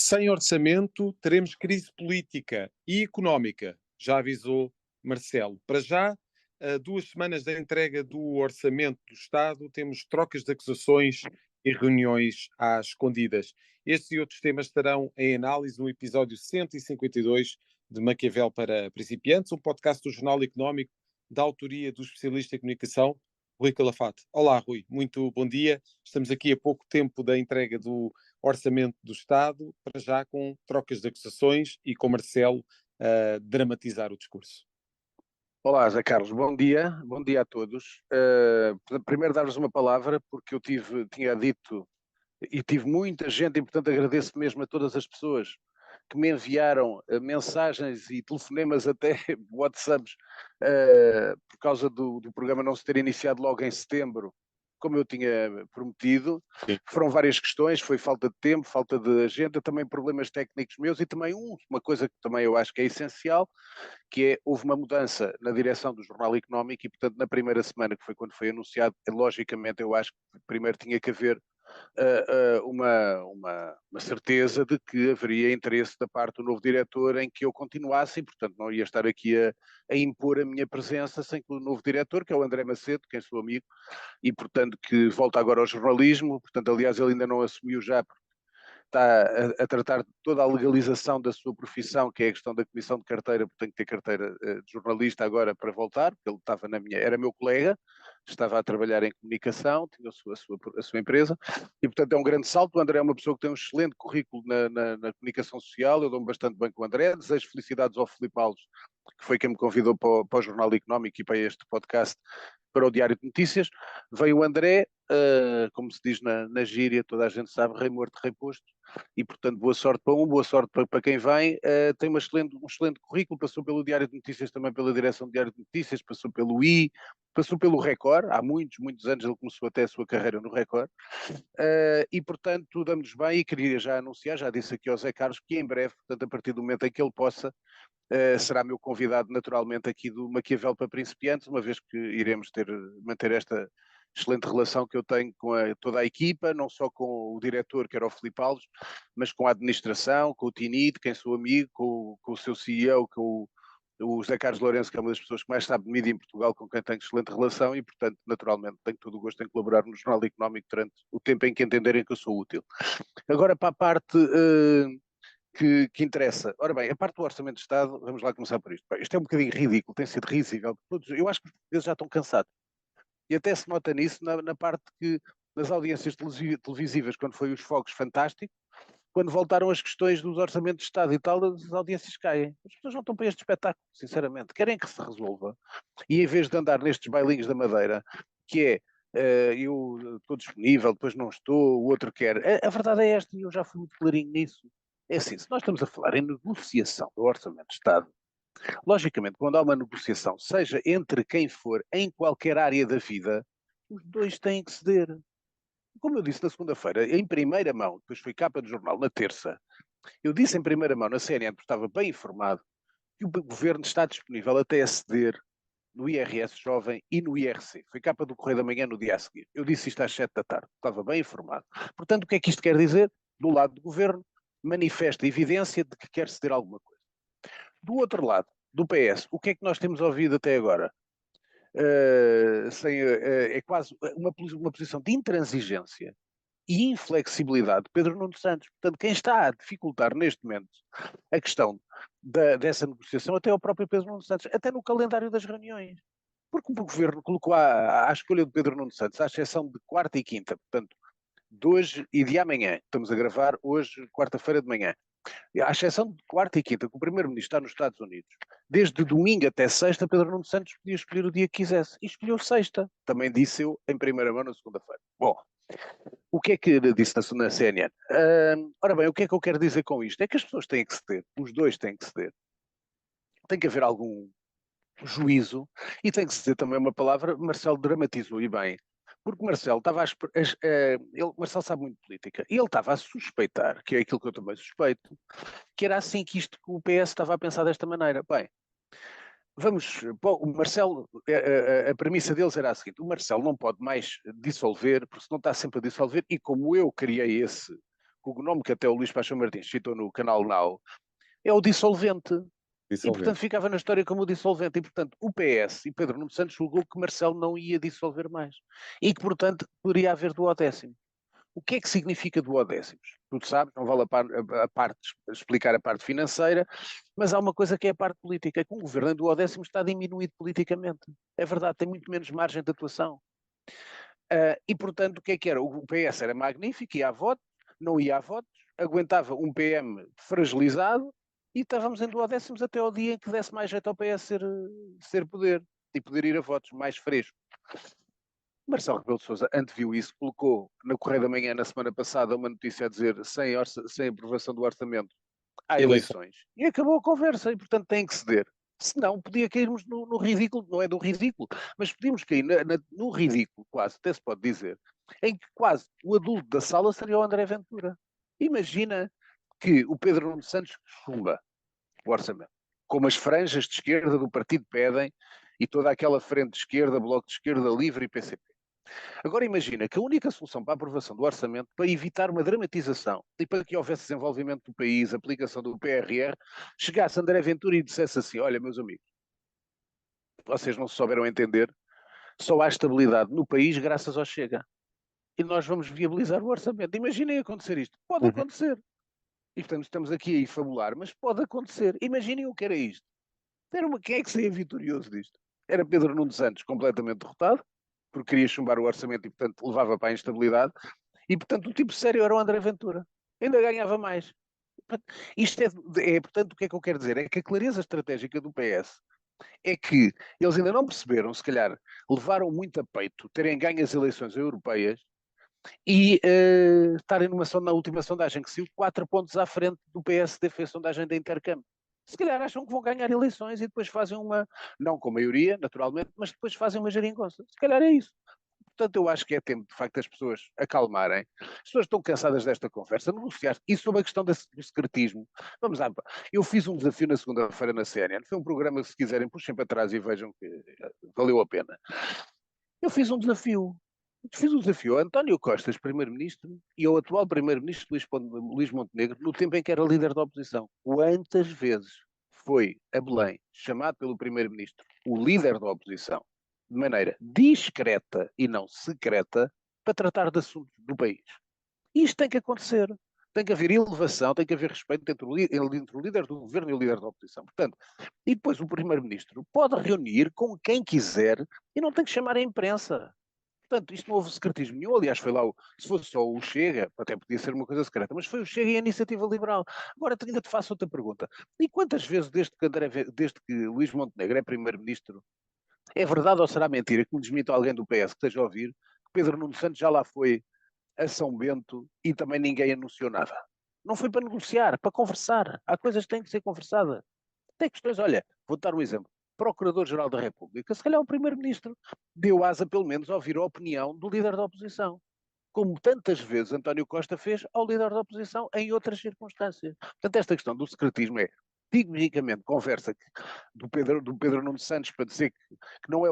Sem orçamento, teremos crise política e económica, já avisou Marcelo. Para já, a 2 semanas da entrega do orçamento do Estado, temos trocas de acusações e reuniões às escondidas. Estes e outros temas estarão em análise no episódio 152 de Maquiavel para Principiantes, um podcast do Jornal Económico da autoria do especialista em comunicação, Rui Calafate. Olá, Rui, muito bom dia. Estamos aqui a pouco tempo da entrega do Orçamento do Estado, para já com trocas de acusações e com Marcelo a dramatizar o discurso. Olá, Zé Carlos, bom dia a todos. Primeiro dar-vos uma palavra, porque eu tinha dito e tive muita gente, e portanto agradeço mesmo a todas as pessoas que me enviaram mensagens e telefonemas, até WhatsApps, por causa do programa não se ter iniciado logo em setembro, como eu tinha prometido. Sim. Foram várias questões, foi falta de tempo, falta de agenda, também problemas técnicos meus e também uma coisa que também eu acho que é essencial, que houve uma mudança na direção do Jornal Económico e, portanto, na primeira semana, que foi quando foi anunciado, logicamente eu acho que primeiro tinha que haver uma certeza de que haveria interesse da parte do novo diretor em que eu continuasse, e portanto não ia estar aqui a impor a minha presença sem que o novo diretor, que é o André Macedo, quem sou amigo, e portanto que volta agora ao jornalismo, portanto aliás ele ainda não assumiu já, está a tratar de toda a legalização da sua profissão, que é a questão da comissão de carteira, porque tem que ter carteira de jornalista agora para voltar, porque ele estava era meu colega, estava a trabalhar em comunicação, tinha a sua empresa, e portanto é um grande salto. O André é uma pessoa que tem um excelente currículo na comunicação social, eu dou-me bastante bem com o André, desejo felicidades ao Filipe Alves, que foi quem me convidou para o Jornal Económico e para este podcast, para o Diário de Notícias. Veio o André, como se diz na gíria, toda a gente sabe, rei morto, rei posto, e portanto boa sorte para boa sorte para quem vem. Tem um excelente currículo, passou pelo Diário de Notícias, também pela direção do Diário de Notícias, passou pelo I, passou pelo Record, há muitos anos ele começou até a sua carreira no Record, e portanto damos bem, e queria já anunciar, já disse aqui ao Zé Carlos, que em breve, portanto a partir do momento em que ele possa, será meu convidado naturalmente aqui do Maquiavel para Principiantes, uma vez que iremos manter esta excelente relação que eu tenho com toda a equipa, não só com o diretor, que era o Filipe Alves, mas com a administração, com o Tinit, quem sou amigo, com o seu CEO, com o José Carlos Lourenço, que é uma das pessoas que mais sabe de mídia em Portugal, com quem tenho excelente relação, e portanto, naturalmente, tenho todo o gosto em colaborar no Jornal Económico durante o tempo em que entenderem que eu sou útil. Agora para a parte que interessa. Ora bem, a parte do Orçamento de Estado, vamos lá começar por isto. Bem, isto é um bocadinho ridículo, tem sido risível. Eu acho que os portugueses já estão cansados. E até se nota nisso na parte que, nas audiências televisivas, quando foi os fogos fantásticos, quando voltaram as questões dos orçamentos de Estado e tal, as audiências caem. As pessoas não estão para este espetáculo, sinceramente. Querem que se resolva. E em vez de andar nestes bailinhos da Madeira, que é eu estou disponível, depois não estou, o outro quer. A verdade é esta, e eu já fui muito clarinho nisso. É assim, se nós estamos a falar em negociação do Orçamento de Estado, logicamente, quando há uma negociação, seja entre quem for, em qualquer área da vida, os dois têm que ceder. Como eu disse na segunda-feira, em primeira mão, depois foi capa do jornal na terça, eu disse em primeira mão na CNN, porque estava bem informado, que o governo está disponível até a ceder no IRS jovem e no IRC. Foi capa do Correio da Manhã no dia a seguir. Eu disse isto às 7 da tarde, estava bem informado. Portanto, o que é que isto quer dizer? Do lado do governo, manifesta evidência de que quer ceder alguma coisa. Do outro lado, do PS, o que é que nós temos ouvido até agora? É quase uma posição de intransigência e inflexibilidade de Pedro Nuno Santos. Portanto, quem está a dificultar neste momento a questão dessa negociação até é o próprio Pedro Nuno Santos, até no calendário das reuniões. Porque o governo colocou à escolha de Pedro Nuno Santos, à exceção de quarta e quinta, portanto, de hoje e de amanhã, estamos a gravar hoje, quarta-feira de manhã, à exceção de quarta e quinta, que o primeiro-ministro está nos Estados Unidos, desde domingo até sexta, Pedro Nuno Santos podia escolher o dia que quisesse. E escolheu sexta. Também disse eu em primeira mão na segunda-feira. Bom, o que é que disse na CNN? Ora bem, o que é que eu quero dizer com isto? É que as pessoas têm que ceder, os dois têm que ceder. Tem que haver algum juízo e tem que se dizer também uma palavra. Marcelo dramatizou e bem, porque Marcelo estava Marcelo sabe muito de política e ele estava a suspeitar, que é aquilo que eu também suspeito, que era assim que o PS estava a pensar desta maneira. Bem, o Marcelo, a premissa deles era a seguinte: o Marcelo não pode mais dissolver, porque senão está sempre a dissolver, e como eu criei o nome que até o Luís Paixão Martins citou no canal Now, é o dissolvente. E, portanto, ficava na história como o dissolvente. E, portanto, o PS e Pedro Nuno Santos julgou que Marcelo não ia dissolver mais. E que, portanto, poderia haver duodécimo. O que é que significa duodécimos? Tu sabes, não vale a parte explicar a parte financeira, mas há uma coisa que é a parte política, é que um governo em duodécimos está diminuído politicamente. É verdade, tem muito menos margem de atuação. E, portanto, o que é que era? O PS era magnífico, ia a votos, não ia a votos, aguentava um PM fragilizado e estávamos em duodécimos até ao dia em que desse mais jeito ao PS ser poder e poder ir a votos mais fresco. Marcelo Rebelo de Sousa anteviu isso, colocou na Correio da Manhã na semana passada uma notícia a dizer sem aprovação do orçamento há eleições. E acabou a conversa e, portanto, tem que ceder. Senão podia cairmos no ridículo, não é do ridículo, mas podíamos cair no ridículo, quase, até se pode dizer, em que quase o adulto da sala seria o André Ventura. Imagina que o Pedro Nuno Santos chumba o orçamento, como as franjas de esquerda do partido pedem e toda aquela frente de esquerda, Bloco de Esquerda, Livre e PCP. Agora imagina que a única solução para a aprovação do orçamento, para evitar uma dramatização e para que houvesse desenvolvimento do país, aplicação do PRR, chegasse André Ventura e dissesse assim: olha, meus amigos, vocês não se souberam entender, só há estabilidade no país graças ao Chega. E nós vamos viabilizar o orçamento. Imaginem acontecer isto. Pode acontecer. E portanto estamos aqui a fabular, mas pode acontecer. Imaginem o que era isto. Quem é que saía vitorioso disto? Era Pedro Nuno Santos, completamente derrotado, porque queria chumbar o orçamento e, portanto, levava para a instabilidade. E, portanto, o tipo sério era o André Ventura. Ainda ganhava mais. Isto portanto, o que é que eu quero dizer? É que a clareza estratégica do PS é que eles ainda não perceberam, se calhar, levaram muito a peito terem ganho as eleições europeias e estarem na última sondagem que saiu 4 pontos à frente do PSD, fez a sondagem da Intercâmbio. Se calhar acham que vão ganhar eleições e depois fazem não com maioria, naturalmente, mas depois fazem uma geringonça. Se calhar é isso. Portanto, eu acho que é tempo, de facto, das pessoas acalmarem. As pessoas estão cansadas desta conversa, negociar. E sobre a questão do secretismo, vamos lá. Eu fiz um desafio na segunda-feira na CNN. Foi um programa, se quiserem, puxem para trás e vejam que valeu a pena. Eu fiz um desafio. Fiz um desafio a António Costa, primeiro-ministro, e ao atual primeiro-ministro Luís Montenegro, no tempo em que era líder da oposição. Quantas vezes foi a Belém chamado pelo primeiro-ministro o líder da oposição de maneira discreta e não secreta para tratar de assuntos do país? Isto tem que acontecer. Tem que haver elevação, tem que haver respeito entre o líder do governo e o líder da oposição. Portanto, e depois o primeiro-ministro pode reunir com quem quiser e não tem que chamar a imprensa. Portanto, isto não houve secretismo nenhum. Aliás, foi lá, se fosse só o Chega, até podia ser uma coisa secreta, mas foi o Chega e a Iniciativa Liberal. Agora, ainda te faço outra pergunta. E quantas vezes, desde que Luís Montenegro é primeiro-ministro, é verdade ou será mentira que me desmita alguém do PS que esteja a ouvir, que Pedro Nuno Santos já lá foi a São Bento e também ninguém anunciou nada? Não foi para negociar, para conversar. Há coisas que têm que ser conversadas. Tem questões, olha, vou dar um exemplo. Procurador-Geral da República, se calhar o Primeiro-Ministro deu asa, pelo menos, a ouvir a opinião do líder da oposição. Como tantas vezes António Costa fez ao líder da oposição em outras circunstâncias. Portanto, esta questão do secretismo é tipicamente conversa do Pedro Nuno Santos para dizer que não é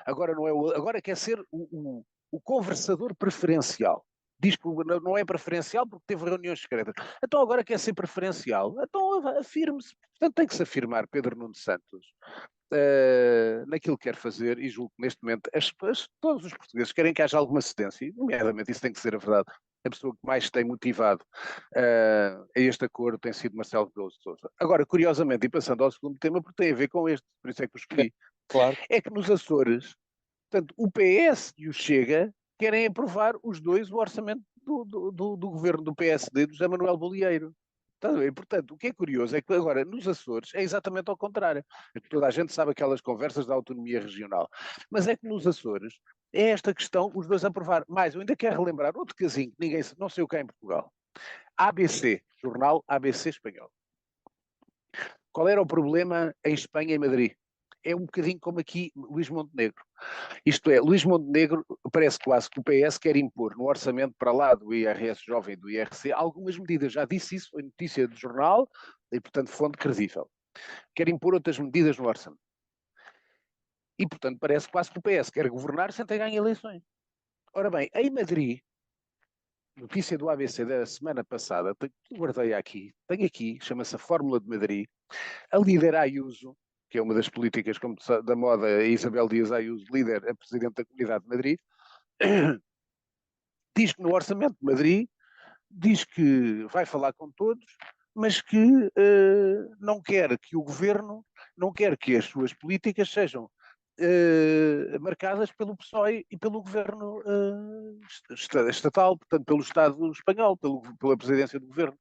agora quer ser o conversador preferencial. Diz que não é preferencial porque teve reuniões secretas. Então agora quer ser preferencial. Então afirme-se. Portanto, tem que se afirmar Pedro Nuno Santos naquilo que quer fazer, e julgo que neste momento todos os portugueses querem que haja alguma cedência, nomeadamente isso tem que ser a verdade. A pessoa que mais tem motivado a este acordo tem sido Marcelo Rebelo de Sousa. Agora, curiosamente, e passando ao segundo tema, porque tem a ver com este, por isso é que o escolhi, Claro. é que nos Açores, portanto, o PS e o Chega querem aprovar os dois o orçamento do governo do PSD, do José Manuel Bolieiro. E, portanto, o que é curioso é que agora nos Açores é exatamente ao contrário. Toda a gente sabe aquelas conversas da autonomia regional. Mas é que nos Açores é esta questão, os dois aprovar. Mais, eu ainda quero relembrar outro casinho que ninguém, não sei o que é em Portugal. ABC, jornal ABC espanhol. Qual era o problema em Espanha e Madrid? É um bocadinho como aqui Luís Montenegro. Isto é, Luís Montenegro parece quase que o PS quer impor no orçamento para lá do IRS jovem e do IRC algumas medidas. Já disse isso, foi notícia do jornal e, portanto, fonte credível. Quer impor outras medidas no orçamento. E, portanto, parece quase que o PS quer governar sem ter ganho eleições. Ora bem, em Madrid, notícia do ABC da semana passada, guardei aqui, tenho aqui, chama-se a Fórmula de Madrid, a líder Ayuso, que é uma das políticas como da moda, a Isabel Dias Ayuso, líder, a presidente da Comunidade de Madrid, diz que no Orçamento de Madrid, diz que vai falar com todos, mas que não quer que o governo, não quer que as suas políticas sejam marcadas pelo PSOE e pelo governo estatal, portanto, pelo Estado espanhol, pela presidência do governo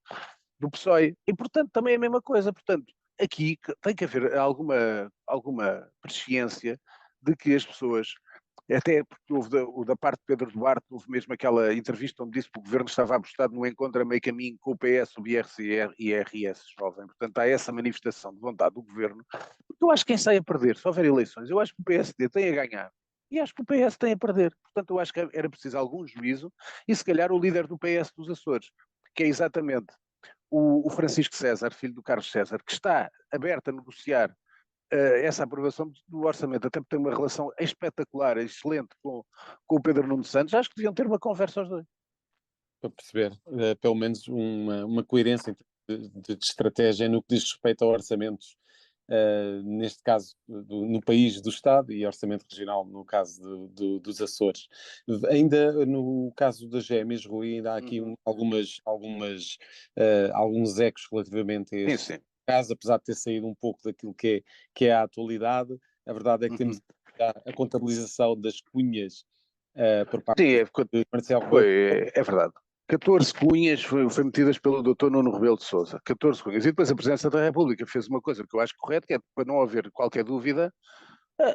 do PSOE. E, portanto, também é a mesma coisa. Portanto, aqui tem que haver alguma presciência de que as pessoas, até porque houve da parte de Pedro Duarte, houve mesmo aquela entrevista onde disse que o governo estava apostado no encontro a meio caminho com o PS, o BRC e a RS jovem. Portanto, há essa manifestação de vontade do governo. Porque eu acho que quem sai a perder, se houver eleições, eu acho que o PSD tem a ganhar. E acho que o PS tem a perder. Portanto, eu acho que era preciso algum juízo e, se calhar, o líder do PS dos Açores, que é exatamente o Francisco César, filho do Carlos César, que está aberto a negociar essa aprovação do orçamento, até porque tem uma relação espetacular, excelente com o Pedro Nuno Santos, acho que deviam ter uma conversa aos dois. Para perceber, pelo menos uma coerência de estratégia no que diz respeito a orçamentos, neste caso no país do Estado, e orçamento regional no caso dos Açores. Ainda no caso das gêmeas, Rui, ainda há aqui alguns ecos relativamente a Sim, este sim. caso, apesar de ter saído um pouco daquilo que é a atualidade. A verdade é que temos a contabilização das cunhas por parte Sim, de Marcelo Rebelo. é verdade. 14 cunhas foi metidas pelo Dr. Nuno Rebelo de Sousa. 14 cunhas. E depois a Presidência da República fez uma coisa que eu acho correta, que é para não haver qualquer dúvida,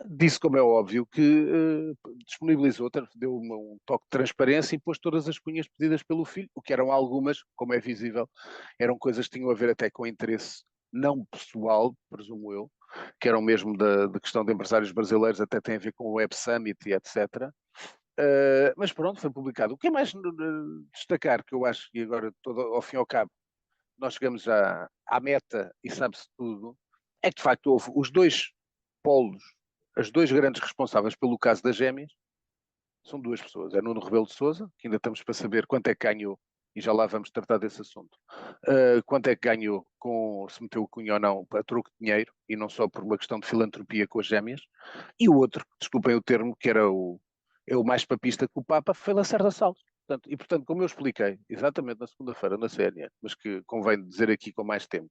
disse, como é óbvio, que disponibilizou, deu um toque de transparência e pôs todas as cunhas pedidas pelo filho, o que eram algumas, como é visível, eram coisas que tinham a ver até com interesse não pessoal, presumo eu, que eram mesmo da questão de empresários brasileiros, até tem a ver com o Web Summit e etc. Mas pronto, foi publicado. O que é mais destacar, que eu acho que agora, ao fim e ao cabo, nós chegamos à meta e sabe-se tudo, é que de facto houve os dois polos, as dois grandes responsáveis pelo caso das gêmeas, são duas pessoas. É Nuno Rebelo de Sousa, que ainda estamos para saber quanto é que ganhou, e já lá vamos tratar desse assunto, quanto é que ganhou se meteu o cunho ou não a troco de dinheiro, e não só por uma questão de filantropia com as gêmeas, e o outro, desculpem o termo, que é o mais papista que o Papa, foi Lacerda Salles. Portanto, como eu expliquei, exatamente na segunda-feira, na CNN, mas que convém dizer aqui com mais tempo,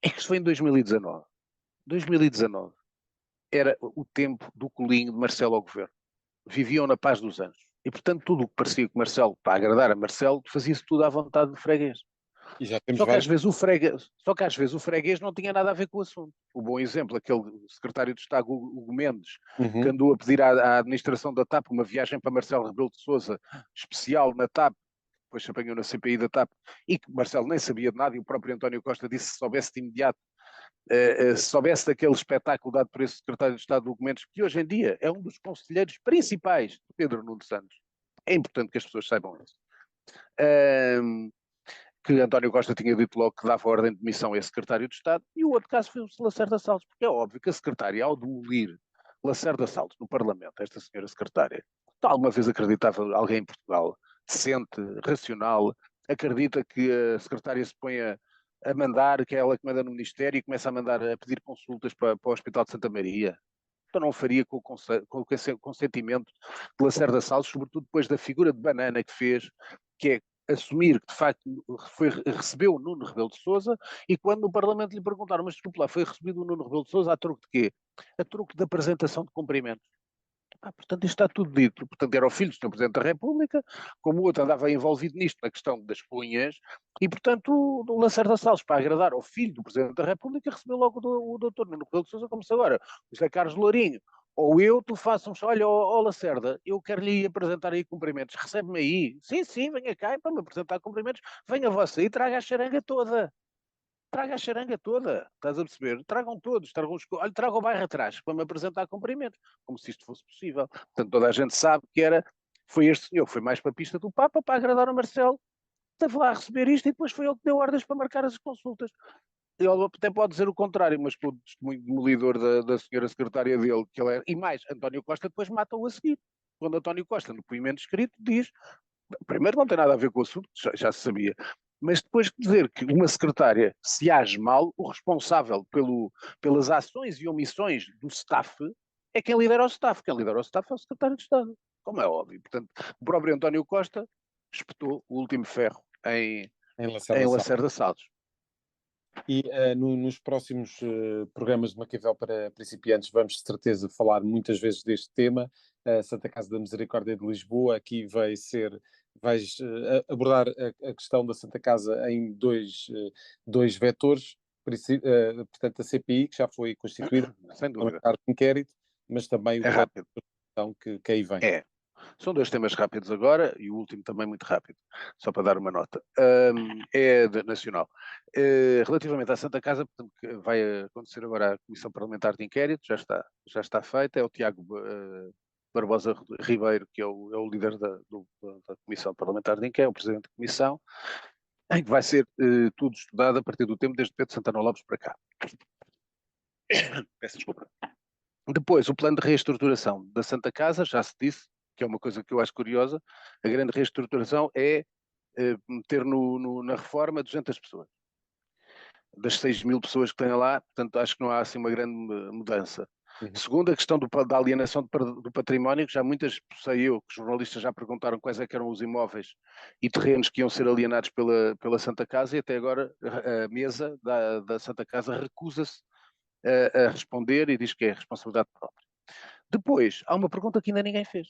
é que isso foi em 2019. 2019 era o tempo do colinho de Marcelo ao governo. Viviam na paz dos anjos. E, portanto, tudo o que parecia que Marcelo, para agradar a Marcelo, fazia-se tudo à vontade do freguês. E já temos Só que, às vários. vezes, o freguês não tinha nada a ver com o assunto. O bom exemplo, aquele secretário de Estado, Hugo Mendes, que Uhum. andou a pedir à administração da TAP uma viagem para Marcelo Rebelo de Sousa, especial na TAP, depois se apanhou na CPI da TAP, e que Marcelo nem sabia de nada, e o próprio António Costa disse que se soubesse de imediato, se soubesse daquele espetáculo dado por esse secretário de Estado de documentos, que hoje em dia é um dos conselheiros principais de Pedro Nuno Santos. É importante que as pessoas saibam isso. Que António Costa tinha dito logo que dava ordem de demissão a esse secretário de Estado, e o outro caso foi o Lacerda Salles, porque é óbvio que a secretária, ao demolir Lacerda Salles no Parlamento, esta senhora secretária, alguma vez acreditava alguém em Portugal, decente, racional, acredita que a secretária se põe a mandar, que é ela que manda no Ministério e começa a mandar, a pedir consultas para o Hospital de Santa Maria? Então não faria com o consentimento de Lacerda Salles, sobretudo depois da figura de banana que fez, que é assumir que de facto recebeu o Nuno Rebelo de Sousa, e quando no Parlamento lhe perguntaram, mas desculpe lá, foi recebido o Nuno Rebelo de Sousa a troco de quê? A troco de apresentação de cumprimentos. Portanto, isto está tudo dito. Portanto, era o filho do Sr. Presidente da República, como o outro andava envolvido nisto, na questão das cunhas, e, portanto, o Lacerda Salles, para agradar ao filho do Presidente da República, recebeu logo o doutor Nuno Rebelo de Sousa, como se agora o José Carlos Lourinho ou eu, tu façam-me, olha, Lacerda, eu quero-lhe apresentar aí cumprimentos, recebe-me aí. Sim, sim, venha cá para me apresentar cumprimentos, venha você e traga a charanga toda. Traga a charanga toda, estás a perceber? Tragam todos, olha, traga o bairro atrás para me apresentar cumprimentos, como se isto fosse possível. Portanto, toda a gente sabe que foi este senhor que foi mais papista do Papa para agradar o Marcelo, esteve lá a receber isto e depois foi ele que deu ordens para marcar as consultas. Ele até pode dizer o contrário, mas pelo testemunho demolidor da senhora secretária dele, que ele é, e mais, António Costa depois mata-o a seguir. Quando António Costa, no depoimento escrito, diz Primeiro não tem nada a ver com o assunto, já se sabia. Mas depois de dizer que uma secretária se age mal, o responsável pelas ações e omissões do staff é quem lidera o staff. Quem lidera o staff é o secretário de Estado, como é óbvio. Portanto, o próprio António Costa espetou o último ferro em em Lacerda Salles. Lacerda Salles. E nos próximos programas de Maquiavel para principiantes vamos, de certeza, falar muitas vezes deste tema. A Santa Casa da Misericórdia de Lisboa aqui vais abordar a questão da Santa Casa em dois vetores. Portanto, a CPI, que já foi constituída, Sem dúvida. de inquérito, mas também o É plano rápido. de proteção que aí vem. É. São dois temas rápidos agora e o último também muito rápido, só para dar uma nota. É nacional. Relativamente à Santa Casa, portanto, que vai acontecer agora a Comissão Parlamentar de Inquérito, já está feita, é o Tiago Barbosa Ribeiro, que é o líder da Comissão Parlamentar de Inquérito, o Presidente da Comissão, em que vai ser tudo estudado a partir do tempo desde Pedro Santana Lopes para cá. Peço desculpa. Depois, o plano de reestruturação da Santa Casa, já se disse, que é uma coisa que eu acho curiosa, a grande reestruturação é meter na reforma 200 pessoas. Das 6.000 pessoas que têm lá, portanto, acho que não há assim uma grande mudança. Uhum. Segundo, a questão da alienação do património, que já muitas, sei eu, que jornalistas já perguntaram quais é que eram os imóveis e terrenos que iam ser alienados pela Santa Casa, e até agora a mesa da Santa Casa recusa-se a responder e diz que é responsabilidade própria. Depois, há uma pergunta que ainda ninguém fez,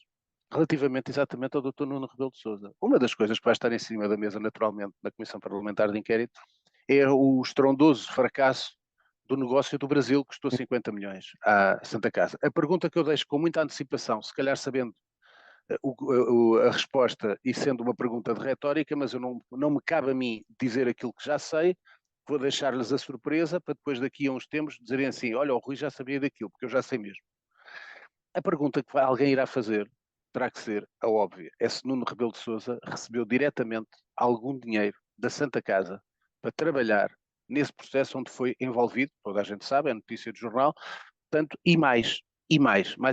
relativamente exatamente ao Dr. Nuno Rebelo de Sousa. Uma das coisas que vai estar em cima da mesa, naturalmente, na Comissão Parlamentar de Inquérito, é o estrondoso fracasso do negócio do Brasil, que custou 50 milhões à Santa Casa. A pergunta que eu deixo com muita antecipação, se calhar sabendo a resposta e sendo uma pergunta de retórica, mas não me cabe a mim dizer aquilo que já sei, vou deixar-lhes a surpresa para depois daqui a uns tempos dizerem assim, olha, o Rui já sabia daquilo, porque eu já sei mesmo. A pergunta que alguém irá fazer terá que ser a óbvia. É se Nuno Rebelo de Sousa recebeu diretamente algum dinheiro da Santa Casa para trabalhar nesse processo onde foi envolvido, toda a gente sabe, é notícia do jornal, portanto, mais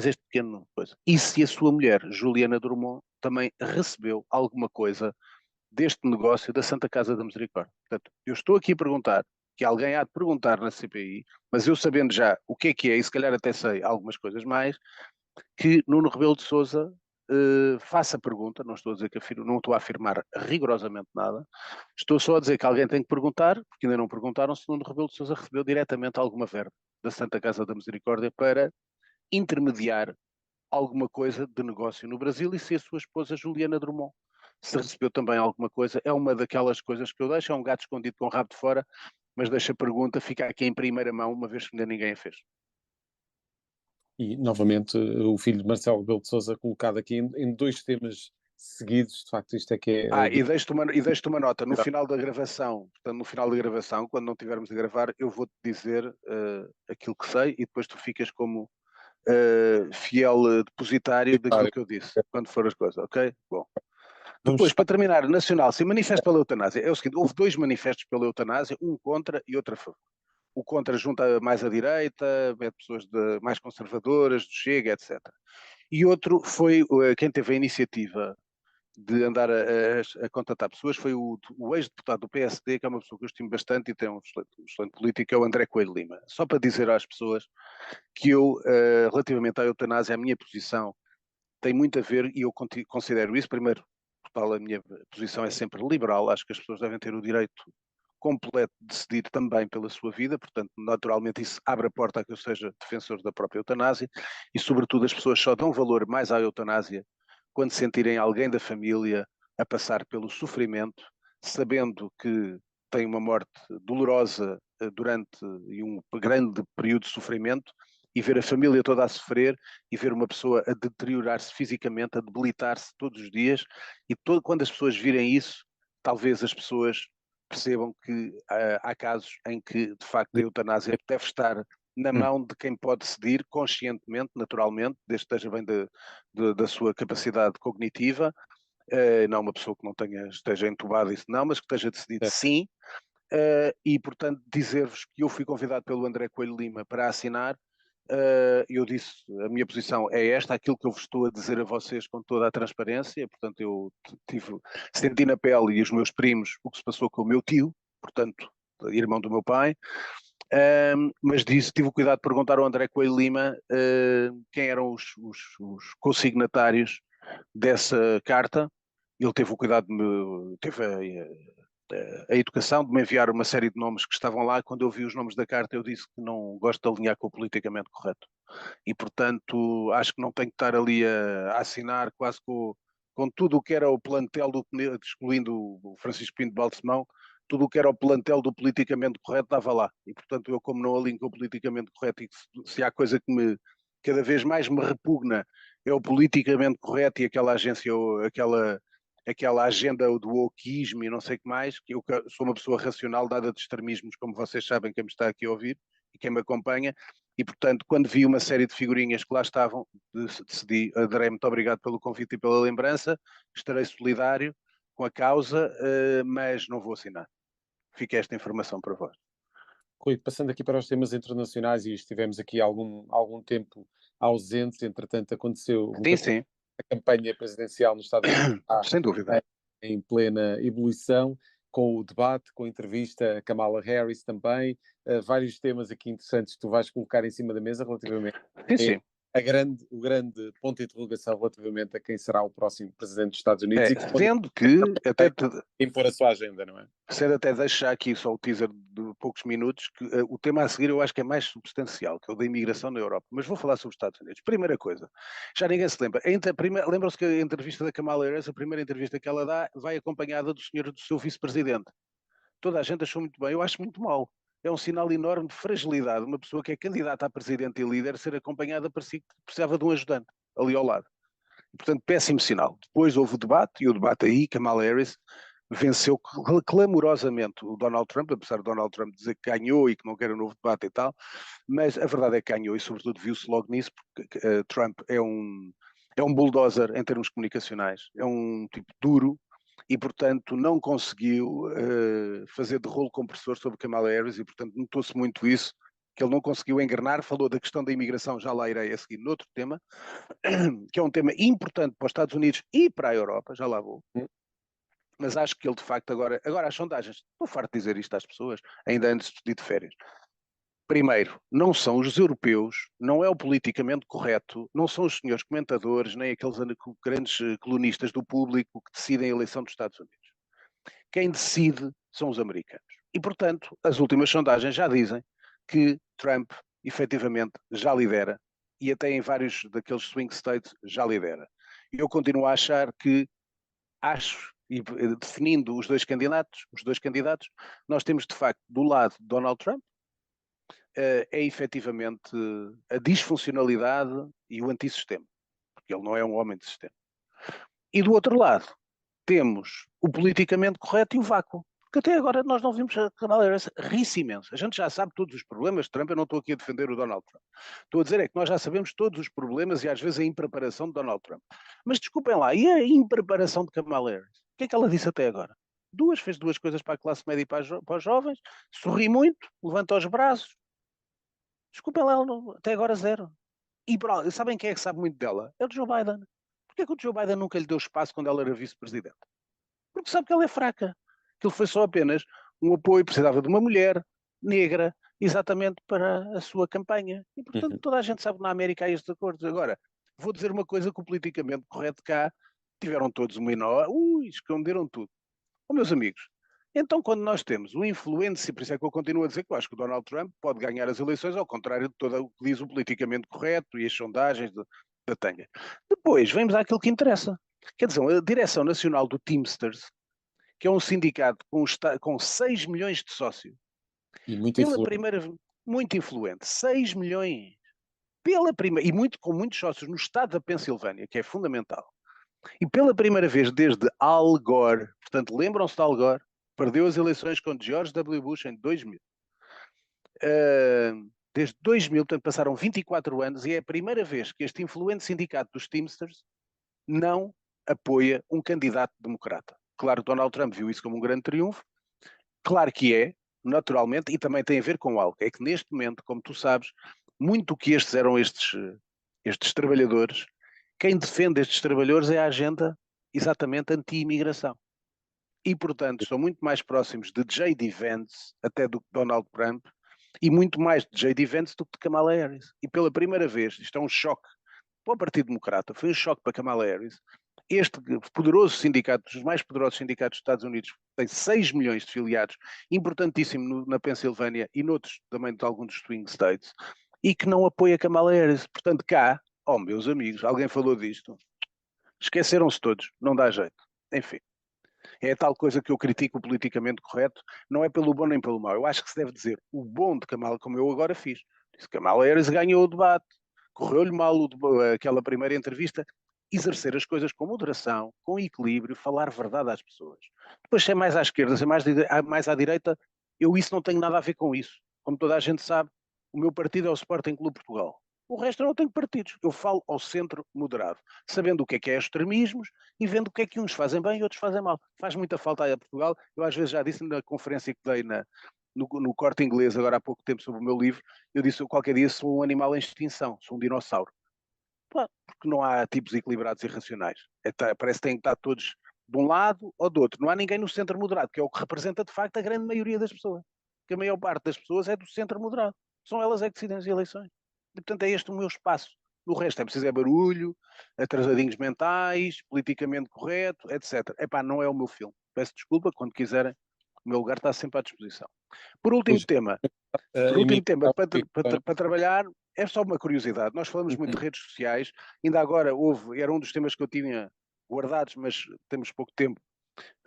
este pequeno coisa. E se a sua mulher, Juliana Drummond, também recebeu alguma coisa deste negócio da Santa Casa da Misericórdia. Portanto, eu estou aqui a perguntar, que alguém há de perguntar na CPI, mas eu sabendo já o que é, e se calhar até sei algumas coisas mais, que Nuno Rebelo de Sousa faça a pergunta, não estou a dizer que não estou a afirmar rigorosamente nada, estou só a dizer que alguém tem que perguntar, porque ainda não perguntaram se Nuno Rebelo de Sousa recebeu diretamente alguma verba da Santa Casa da Misericórdia para intermediar alguma coisa de negócio no Brasil e se a sua esposa Juliana Drummond se recebeu também alguma coisa, é uma daquelas coisas que eu deixo, é um gato escondido com o rabo de fora, mas deixo a pergunta, fica aqui em primeira mão, uma vez que ainda ninguém a fez. E, novamente, o filho de Marcelo Rebelo de Sousa colocado aqui em dois temas seguidos, de facto, isto é que é... E deixo-te uma nota, no final da gravação, portanto, no final da gravação, quando não estivermos a gravar, eu vou-te dizer aquilo que sei e depois tu ficas como fiel depositário daquilo que eu disse, quando for as coisas, ok? Bom. Depois, para terminar, nacional, se manifesto pela eutanásia, é o seguinte, houve dois manifestos pela eutanásia, um contra e outro a favor. O contra junta mais à direita, é pessoas mais conservadoras, do Chega, etc. E outro foi quem teve a iniciativa de andar a contatar pessoas, foi o ex-deputado do PSD, que é uma pessoa que eu estimo bastante e tem um excelente político, é o André Coelho Lima. Só para dizer às pessoas que eu, relativamente à eutanásia, a minha posição tem muito a ver, e eu considero isso, primeiro, a minha posição é sempre liberal, acho que as pessoas devem ter o direito completo de decidir também pela sua vida, portanto, naturalmente isso abre a porta a que eu seja defensor da própria eutanásia e, sobretudo, as pessoas só dão valor mais à eutanásia quando sentirem alguém da família a passar pelo sofrimento, sabendo que tem uma morte dolorosa durante um grande período de sofrimento e ver a família toda a sofrer e ver uma pessoa a deteriorar-se fisicamente, a debilitar-se todos os dias e quando as pessoas virem isso, talvez as pessoas percebam que há casos em que, de facto, a eutanásia deve estar na mão de quem pode decidir conscientemente, naturalmente, desde que esteja bem da sua capacidade cognitiva, não uma pessoa que não esteja entubada, isso não, mas que esteja decidido sim, e portanto dizer-vos que eu fui convidado pelo André Coelho Lima para assinar, eu disse, a minha posição é esta, aquilo que eu vos estou a dizer a vocês com toda a transparência, portanto eu senti na pele e os meus primos o que se passou com o meu tio, portanto, irmão do meu pai, mas tive o cuidado de perguntar ao André Coelho Lima quem eram os consignatários dessa carta. Ele teve o cuidado teve a educação de me enviar uma série de nomes que estavam lá. Quando eu vi os nomes da carta, eu disse que não gosto de alinhar com o politicamente correto. E, portanto, acho que não tenho que estar ali a assinar quase com tudo o que era o plantel, excluindo o Francisco Pinto de Balsemão, tudo o que era o plantel do politicamente correto estava lá. E, portanto, eu como não alinho com o politicamente correto, e se há coisa que cada vez mais me repugna é o politicamente correto e aquela agência, aquela agenda do wokeismo e não sei o que mais, que eu sou uma pessoa racional dada de extremismos, como vocês sabem, quem me está aqui a ouvir e quem me acompanha, e portanto, quando vi uma série de figurinhas que lá estavam, decidi, André, muito obrigado pelo convite e pela lembrança, estarei solidário com a causa, mas não vou assinar. Fica esta informação para vós. Rui, passando aqui para os temas internacionais, e estivemos aqui algum tempo ausentes, entretanto aconteceu Sim, muita coisa. sim. A campanha presidencial nos Estados Unidos está Sem dúvida. em plena ebulição, com o debate, com a entrevista a Kamala Harris também, vários temas aqui interessantes que tu vais colocar em cima da mesa relativamente Sim, sim. o grande ponto de interrogação relativamente a quem será o próximo presidente dos Estados Unidos e que Sendo que, até impor a sua agenda, não é? Sendo até deixar aqui só o teaser de poucos minutos, que o tema a seguir eu acho que é mais substancial, que é o da imigração na Europa. Mas vou falar sobre os Estados Unidos. Primeira coisa, já ninguém se lembra. Lembram-se que a entrevista da Kamala Harris, a primeira entrevista que ela dá, vai acompanhada do seu vice-presidente. Toda a gente achou muito bem, eu acho muito mal. É um sinal enorme de fragilidade. Uma pessoa que é candidata a presidente e líder ser acompanhada parecia que precisava de um ajudante ali ao lado. E, portanto, péssimo sinal. Depois houve o debate, e o debate aí, Kamala Harris venceu clamorosamente o Donald Trump, apesar de Donald Trump dizer que ganhou e que não quer um novo debate e tal, mas a verdade é que ganhou e sobretudo viu-se logo nisso, porque Trump é um bulldozer em termos comunicacionais, é um tipo duro e, portanto, não conseguiu fazer de rolo compressor sobre Kamala Harris e, portanto, notou-se muito isso, que ele não conseguiu engrenar, falou da questão da imigração, já lá irei a seguir noutro tema, que é um tema importante para os Estados Unidos e para a Europa, já lá vou. Mas acho que ele de facto agora as sondagens, estou farto de dizer isto às pessoas, ainda antes de ir de férias. Primeiro, não são os europeus, não é o politicamente correto, não são os senhores comentadores, nem aqueles grandes colunistas do público que decidem a eleição dos Estados Unidos. Quem decide são os americanos. E, portanto, as últimas sondagens já dizem que Trump, efetivamente, já lidera, e até em vários daqueles swing states já lidera. Eu continuo a achar que, e definindo os dois candidatos, nós temos de facto do lado de Donald Trump, é efetivamente a disfuncionalidade e o antissistema, porque ele não é um homem de sistema. E do outro lado, temos o politicamente correto e o vácuo. Porque até agora nós não vimos a Kamala Harris ri-se imenso. A gente já sabe todos os problemas de Trump, eu não estou aqui a defender o Donald Trump. Estou a dizer é que nós já sabemos todos os problemas e às vezes a impreparação de Donald Trump. Mas desculpem lá, e a impreparação de Kamala Harris? O que é que ela disse até agora? Fez duas coisas para a classe média e para os jovens, sorri muito, levanta os braços. Desculpem lá, até agora zero. E sabem quem é que sabe muito dela? É o Joe Biden. Porquê que o Joe Biden nunca lhe deu espaço quando ela era vice-presidente? Porque sabe que ela é fraca. Aquilo foi só apenas um apoio, precisava de uma mulher negra, exatamente para a sua campanha. E, portanto, toda a gente sabe que na América há estes acordos. Agora, vou dizer uma coisa que o politicamente correto cá tiveram todos uma enorme. Esconderam tudo. Meus amigos, então quando nós temos um influencer, por isso é que eu continuo a dizer que eu acho que o Donald Trump pode ganhar as eleições, ao contrário de todo o que diz o politicamente correto e as sondagens da tanga. Depois, vemos àquilo que interessa. Quer dizer, a Direção Nacional do Teamsters, que é um sindicato com 6 milhões de sócios. E muito muito influente. 6 milhões. Com muitos sócios no estado da Pensilvânia, que é fundamental. E pela primeira vez desde Al Gore, portanto, lembram-se de Al Gore? Perdeu as eleições com George W. Bush em 2000. Desde 2000, portanto, passaram 24 anos e é a primeira vez que este influente sindicato dos Teamsters não apoia um candidato democrata. Claro, Donald Trump viu isso como um grande triunfo. Claro que é, naturalmente, e também tem a ver com algo. É que neste momento, como tu sabes, muito que estes trabalhadores, quem defende estes trabalhadores é a agenda exatamente anti-imigração. E, portanto, são muito mais próximos de J.D. Vance, até do que Donald Trump, e muito mais de J.D. Vance do que de Kamala Harris. E pela primeira vez, isto é um choque para o Partido Democrata, foi um choque para Kamala Harris. Este poderoso sindicato, dos mais poderosos sindicatos dos Estados Unidos, tem 6 milhões de filiados, importantíssimo na Pensilvânia e noutros também de alguns dos swing states, e que não apoia Kamala Harris. Portanto, cá, meus amigos, alguém falou disto, esqueceram-se todos, não dá jeito. Enfim. É a tal coisa que eu critico o politicamente correto, não é pelo bom nem pelo mau. Eu acho que se deve dizer o bom de Kamala, como eu agora fiz. Disse que Kamala Harris ganhou o debate, correu-lhe mal aquela primeira entrevista, exercer as coisas com moderação, com equilíbrio, falar verdade às pessoas. Depois, se é mais à esquerda, se é mais à direita, isso não tenho nada a ver com isso. Como toda a gente sabe, o meu partido é o Sporting Clube Portugal. O resto eu não tenho partidos. Eu falo ao centro moderado, sabendo o que é extremismos e vendo o que é que uns fazem bem e outros fazem mal. Faz muita falta aí a Portugal. Eu às vezes já disse na conferência que dei no Corte Inglês, agora há pouco tempo, sobre o meu livro, eu disse qualquer dia sou um animal em extinção, sou um dinossauro. Porque não há tipos equilibrados e racionais. Parece que têm que estar todos de um lado ou do outro. Não há ninguém no centro moderado, que é o que representa de facto a grande maioria das pessoas. Que a maior parte das pessoas é do centro moderado. São elas é que decidem as eleições. E, portanto, é este o meu espaço. No resto é preciso barulho, atrasadinhos mentais, politicamente correto, etc. Epá, não é o meu filme. Peço desculpa, quando quiserem, o meu lugar está sempre à disposição. Por último Pois, tema, a para trabalhar, é só uma curiosidade. Nós falamos muito de redes sociais, ainda agora era um dos temas que eu tinha guardados, mas temos pouco tempo,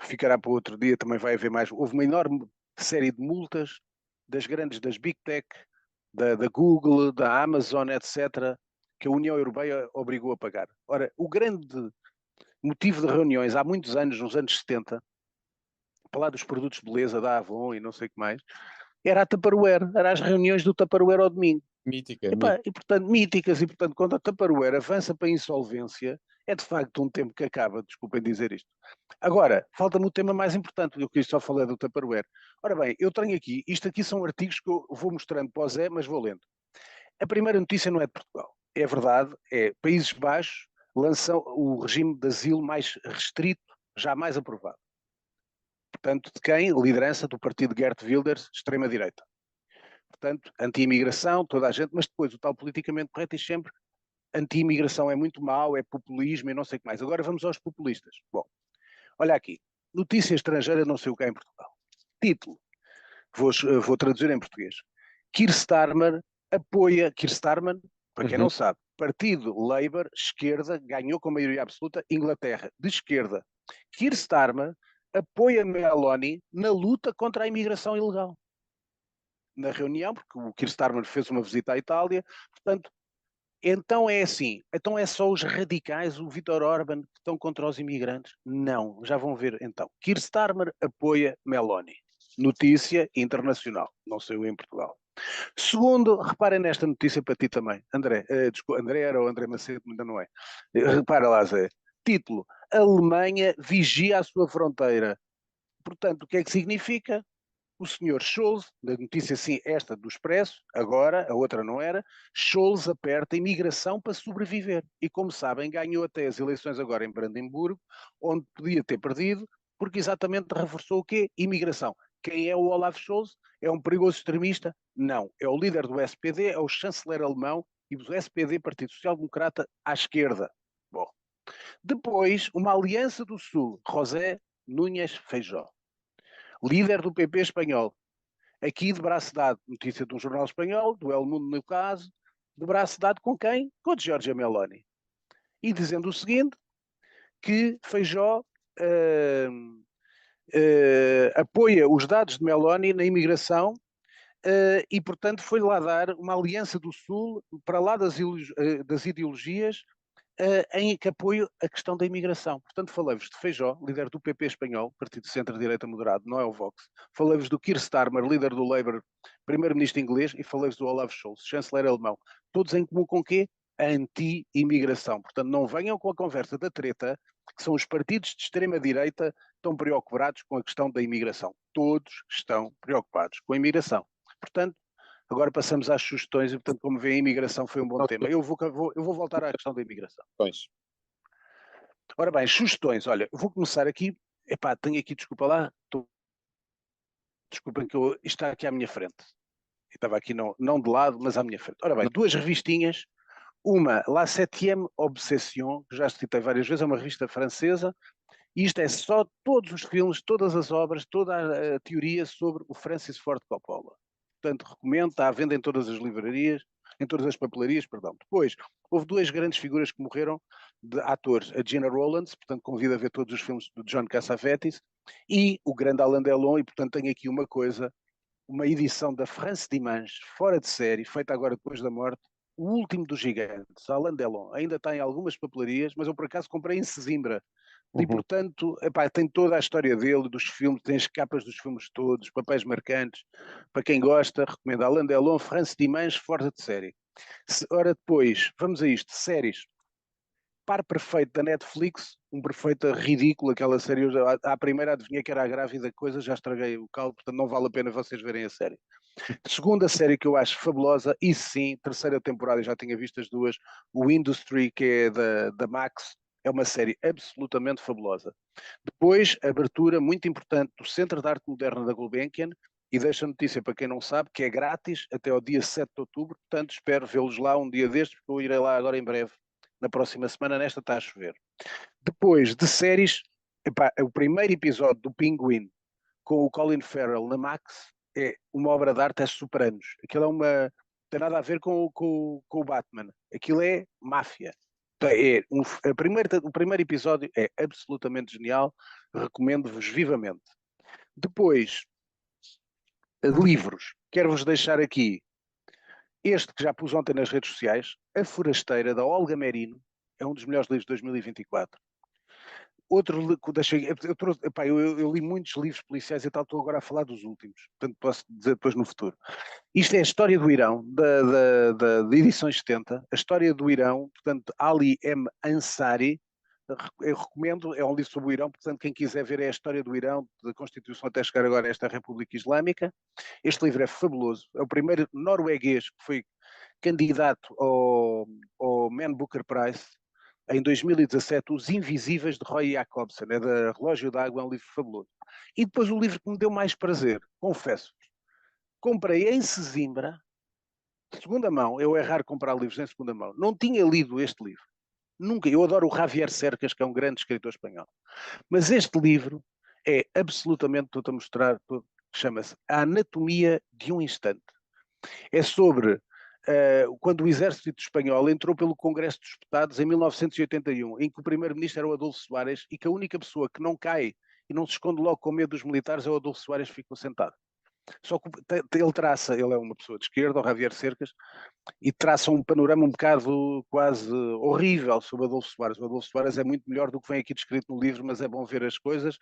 ficará para outro dia, também vai haver mais. Houve uma enorme série de multas das Big Tech, da Google, da Amazon, etc., que a União Europeia obrigou a pagar. Ora, o grande motivo de reuniões há muitos anos, nos anos 70, para lá dos produtos de beleza da Avon e não sei o que mais, era a Tupperware, eram as reuniões do Tupperware ao domingo. mítica, E portanto, míticas, e portanto, quando a Tupperware avança para a insolvência, é de facto um tempo que acaba, desculpem dizer isto. Agora, falta-me o tema mais importante, eu que só falei do Tupperware. Ora bem, eu tenho aqui, isto aqui são artigos que eu vou mostrando para o Zé, mas vou lendo. A primeira notícia não é de Portugal. É verdade, é Países Baixos lançam o regime de asilo mais restrito, jamais aprovado. Portanto, de quem? Liderança do partido Geert Wilders, extrema-direita. Portanto, anti-imigração, toda a gente, mas depois o tal politicamente correto diz sempre anti-imigração é muito mau, é populismo e não sei o que mais. Agora vamos aos populistas. Bom, olha aqui, notícia estrangeira não sei o que é em Portugal. Título, vou traduzir em português. Keir Starmer apoia, Keir Starmer, para quem não sabe, Partido Labour, esquerda, ganhou com maioria absoluta, Inglaterra, de esquerda. Keir Starmer apoia Meloni na luta contra a imigração ilegal. Na reunião, porque o Keir Starmer fez uma visita à Itália, portanto, então é assim, então é só os radicais, o Vítor Orban, que estão contra os imigrantes? Não, já vão ver então. Keir Starmer apoia Meloni. Notícia internacional, não saiu em Portugal. Segundo, reparem nesta notícia para ti também. André, desculpa, André era o André Macedo, ainda não é. Repara lá, Zé. Título, Alemanha vigia a sua fronteira. Portanto, o que é que significa? O senhor Scholz, da notícia sim, esta do Expresso, agora, a outra não era, Scholz aperta imigração para sobreviver. E como sabem, ganhou até as eleições agora em Brandemburgo, onde podia ter perdido, porque exatamente reforçou o quê? Imigração. Quem é o Olaf Scholz? É um perigoso extremista? Não. É o líder do SPD, é o chanceler alemão e do SPD, Partido Social Democrata, à esquerda. Bom. Depois, uma aliança do Sul, José Núñez Feijó, líder do PP espanhol, aqui de braço dado, notícia de um jornal espanhol, do El Mundo no caso, de braço dado com quem? Com a Giorgia Meloni. E dizendo o seguinte, que Feijó apoia os dados de Meloni na imigração e, portanto, foi lá dar uma aliança do Sul para lá das ideologias em que apoio a questão da imigração. Portanto, falei-vos de Feijó, líder do PP espanhol, partido de centro-direita moderado, não é o Vox. Falei-vos do Keir Starmer, líder do Labour, primeiro-ministro inglês, e falei-vos do Olaf Scholz, chanceler alemão. Todos em comum com o quê? A anti-imigração. Portanto, não venham com a conversa da treta, que são os partidos de extrema-direita que estão preocupados com a questão da imigração. Todos estão preocupados com a imigração. Portanto, Agora passamos às sugestões e, portanto, como vê, a imigração foi um bom Não, tema. Eu vou voltar à questão da imigração. pois. Ora bem, sugestões. Olha, vou começar aqui. Epá, tenho aqui, desculpa lá, desculpem que isto está aqui à minha frente. Eu estava aqui não de lado, mas à minha frente. Ora bem, duas revistinhas. Uma, La Septième Obsession, que já citei várias vezes, é uma revista francesa. E isto é só todos os filmes, todas as obras, toda a teoria sobre o Francis Ford Coppola. Portanto, recomendo, está à venda em todas as livrarias, em todas as papelarias, perdão. Depois, houve duas grandes figuras que morreram, de atores, a Gina Rowlands, portanto convido a ver todos os filmes de John Cassavetes, e o grande Alain Delon, e portanto tenho aqui uma coisa, uma edição da France Dimanche, fora de série, feita agora depois da morte, o último dos gigantes, Alain Delon. Ainda está em algumas papelarias, mas eu por acaso comprei em Sesimbra. E, portanto, epá, tem toda a história dele, dos filmes, tem as capas dos filmes todos, papéis marcantes. Para quem gosta, recomendo Alain Delon, France Dimanche, fora de série. Ora, depois, vamos a isto, séries. Par Perfeito da Netflix, um perfeito ridículo, aquela série. Eu já, à primeira adivinhei que era a grávida coisa, já estraguei o caldo, portanto não vale a pena vocês verem a série. Segunda série que eu acho fabulosa, e sim, terceira temporada, já tinha visto as duas, o Industry, que é da Max, é uma série absolutamente fabulosa. Depois, abertura muito importante do Centro de Arte Moderna da Gulbenkian, e deixo a notícia para quem não sabe, que é grátis até ao dia 7 de outubro, portanto espero vê-los lá um dia destes, porque eu irei lá agora em breve, na próxima semana, nesta está a chover. Depois de séries, epá, o primeiro episódio do Pinguim com o Colin Farrell na Max é uma obra de arte, é Sopranos. Aquilo é uma. Tem nada a ver com o Batman. Aquilo é máfia. O primeiro episódio é absolutamente genial, recomendo-vos vivamente. Depois, livros. Quero-vos deixar aqui este que já pus ontem nas redes sociais, A Forasteira, da Olga Merino, é um dos melhores livros de 2024. Outro, eu li muitos livros policiais e tal, estou agora a falar dos últimos, portanto posso dizer depois no futuro. Isto é a história do Irão, de edições 70, a história do Irão, portanto, Ali M. Ansari, eu recomendo, é um livro sobre o Irão, portanto, quem quiser ver é a história do Irão, da Constituição até chegar agora a esta República Islâmica. Este livro é fabuloso, é o primeiro norueguês que foi candidato ao Man Booker Prize, em 2017, Os Invisíveis, de Roy Jacobsen, é da Relógio d'Água, é um livro fabuloso. E depois o livro que me deu mais prazer, confesso-vos, comprei em Sesimbra, de segunda mão, eu é raro comprar livros em segunda mão, não tinha lido este livro, nunca, eu adoro o Javier Cercas, que é um grande escritor espanhol, mas este livro é absolutamente, estou-te a mostrar, chama-se A Anatomia de um Instante. É sobre quando o exército espanhol entrou pelo Congresso dos Deputados em 1981, em que o primeiro-ministro era o Adolfo Suárez e que a única pessoa que não cai e não se esconde logo com medo dos militares é o Adolfo Suárez, que ficou sentado. Só que ele é uma pessoa de esquerda, o Javier Cercas, e traça um panorama um bocado quase horrível sobre Adolfo Suárez. O Adolfo Suárez é muito melhor do que vem aqui descrito no livro, mas é bom ver as coisas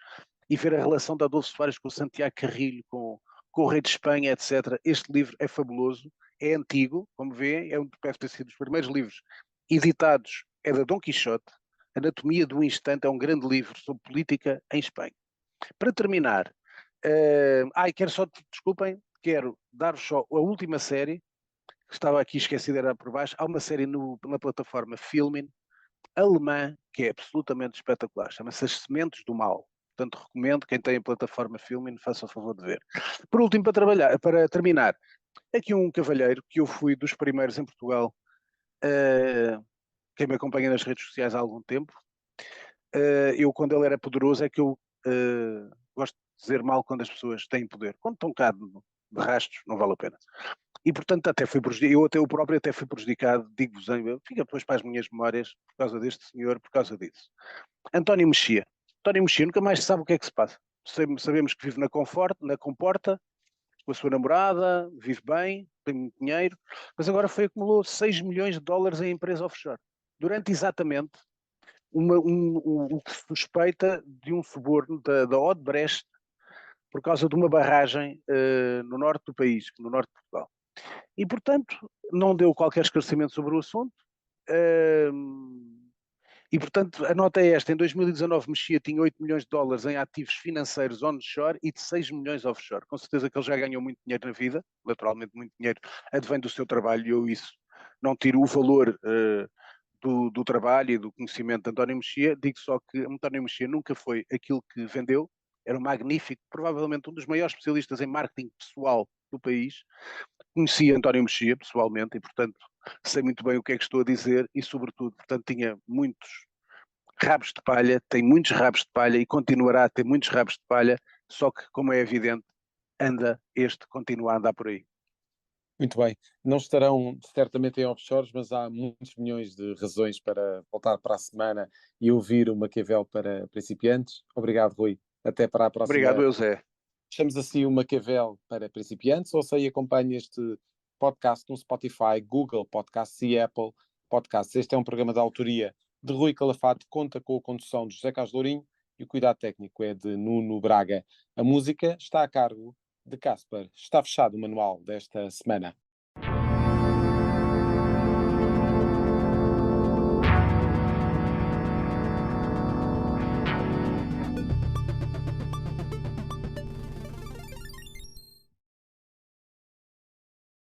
e ver a relação de Adolfo Suárez com o Santiago Carrilho, com o rei de Espanha, etc. Este livro é fabuloso, é antigo, como vê, deve ter sido dos primeiros livros editados, é da Dom Quixote. Anatomia do Instante é um grande livro sobre política em Espanha. Para terminar, quero só, desculpem, quero dar-vos só a última série, que estava aqui esquecida, era por baixo. Há uma série na plataforma Filmin, alemã, que é absolutamente espetacular, chama-se As Sementes do Mal. Portanto, recomendo, quem tem a plataforma Filmin, faça o favor de ver. Por último, para terminar, aqui um cavalheiro, que eu fui dos primeiros em Portugal, quem me acompanha nas redes sociais há algum tempo, eu, quando ele era poderoso, é que eu gosto de dizer mal quando as pessoas têm poder. Quando estão cá de rastros, não vale a pena. E, portanto, até fui prejudicado, eu próprio até fui prejudicado, digo-vos, fica depois para as minhas memórias, por causa deste senhor, por causa disso. António Mexia. António Mexia nunca mais sabe o que é que se passa. Sabemos que vive na Comporta, com a sua namorada, vive bem, tem muito dinheiro, mas agora acumulou 6 milhões de dólares em empresa offshore. Durante exatamente o que se suspeita de um suborno da Odebrecht por causa de uma barragem no norte do país, no norte de Portugal. E, portanto, não deu qualquer esclarecimento sobre o assunto. E, portanto, a nota é esta: em 2019 Mexia tinha 8 milhões de dólares em ativos financeiros onshore e de 6 milhões offshore. Com certeza que ele já ganhou muito dinheiro na vida, naturalmente muito dinheiro advém do seu trabalho, e eu isso não tiro o valor do trabalho e do conhecimento de António Mexia. Digo só que António Mexia nunca foi aquilo que vendeu, era um magnífico, provavelmente um dos maiores especialistas em marketing pessoal do país. Conheci António Mexia pessoalmente e, portanto, sei muito bem o que é que estou a dizer e, sobretudo, portanto, tinha muitos rabos de palha, tem muitos rabos de palha e continuará a ter muitos rabos de palha, só que, como é evidente, continua a andar por aí. Muito bem. Não estarão certamente em offshores, mas há muitos milhões de razões para voltar para a semana e ouvir o Maquiavel para principiantes. Obrigado, Rui. Até para a Obrigado, próxima. Eusé. Fechamos assim o Maquiavel para principiantes. Ouça e acompanhe este podcast no Spotify, Google Podcasts e Apple Podcasts. Este é um programa de autoria de Rui Calafate, conta com a condução de José Carlos Lourinho e o cuidado técnico é de Nuno Braga. A música está a cargo de Casper. Está fechado o manual desta semana.